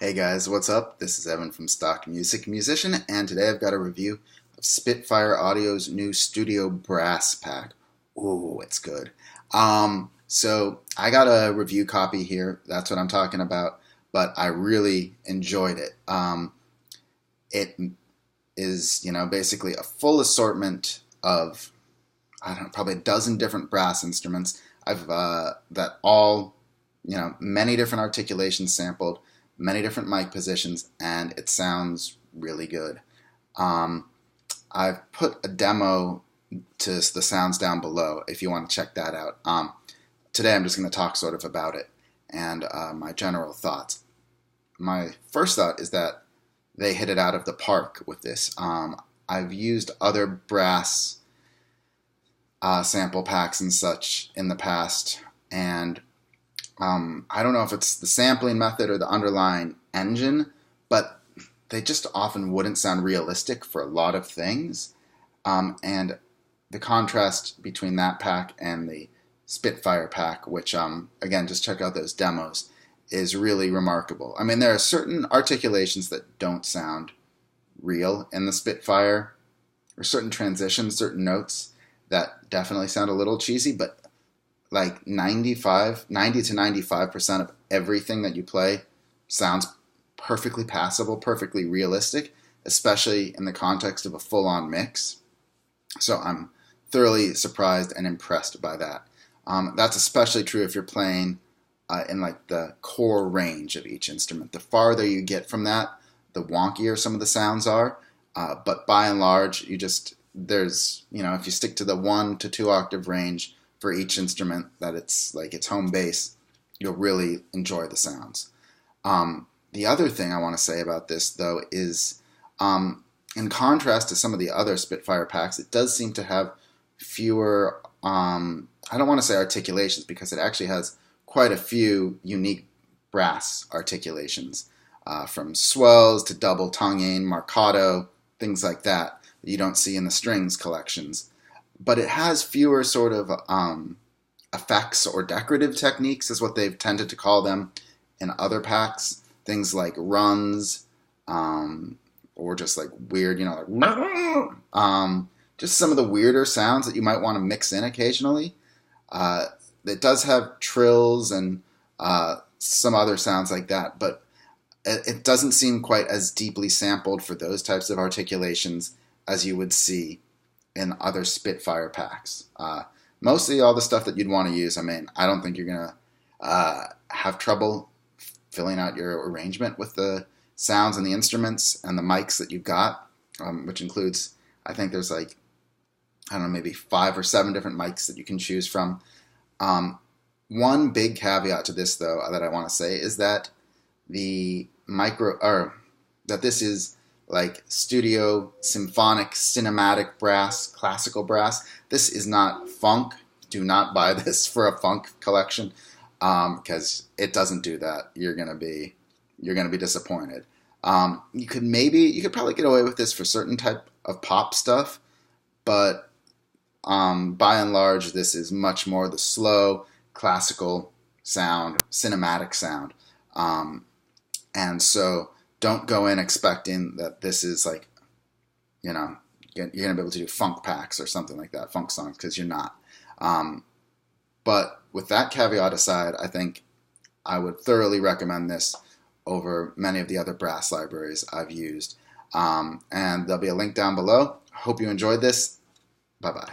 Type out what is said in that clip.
Hey guys, what's up? This is Evan from Stock Music Musician, and today I've got a review of Spitfire Audio's new Studio Brass Pack. Ooh, it's good. So I got a review copy here. That's what I'm talking about, but I really enjoyed it. It is, basically a full assortment of, I don't know, probably a dozen different brass instruments. I've that all, many different articulations sampled, many different mic positions, and it sounds really good. I've put a demo to the sounds down below if you want to check that out. Today I'm just going to talk sort of about it and my general thoughts. My first thought is that they hit it out of the park with this. I've used other brass sample packs and such in the past, and I don't know if it's the sampling method or the underlying engine, but they just often wouldn't sound realistic for a lot of things. And the contrast between that pack and the Spitfire pack, which, again, just check out those demos, is really remarkable. I mean, there are certain articulations that don't sound real in the Spitfire, or certain transitions, certain notes that definitely sound a little cheesy, but like 90 to 95% of everything that you play sounds perfectly passable, perfectly realistic, especially in the context of a full-on mix. So I'm thoroughly surprised and impressed by that. That's especially true if you're playing in like the core range of each instrument. The farther you get from that, the wonkier some of the sounds are. But by and large, if you stick to the 1 to 2 octave range for each instrument, that it's like its home base, you'll really enjoy the sounds. The other thing I want to say about this, though, is in contrast to some of the other Spitfire packs, it does seem to have fewer, I don't want to say articulations, because it actually has quite a few unique brass articulations, from swells to double tonguing, marcato, things like that you don't see in the strings collections. But it has fewer sort of effects or decorative techniques, is what they've tended to call them in other packs. Things like runs, or just like weird, just some of the weirder sounds that you might want to mix in occasionally. It does have trills and some other sounds like that, but it doesn't seem quite as deeply sampled for those types of articulations as you would see in other Spitfire packs. Mostly all the stuff that you'd want to use, I mean, I don't think you're going to have trouble filling out your arrangement with the sounds and the instruments and the mics that you've got, which includes, I think there's like, I don't know, maybe 5 or 7 different mics that you can choose from. One big caveat to this, though, that I want to say is that that this is like studio, symphonic, cinematic brass, classical brass. This is not funk. Do not buy this for a funk collection, because it doesn't do that. You're gonna be disappointed. You could probably get away with this for certain type of pop stuff, but by and large, this is much more the slow, classical sound, cinematic sound, and so don't go in expecting that this is like, you're going to be able to do funk packs or something like that, funk songs, because you're not. But with that caveat aside, I think I would thoroughly recommend this over many of the other brass libraries I've used. And there'll be a link down below. Hope you enjoyed this. Bye-bye.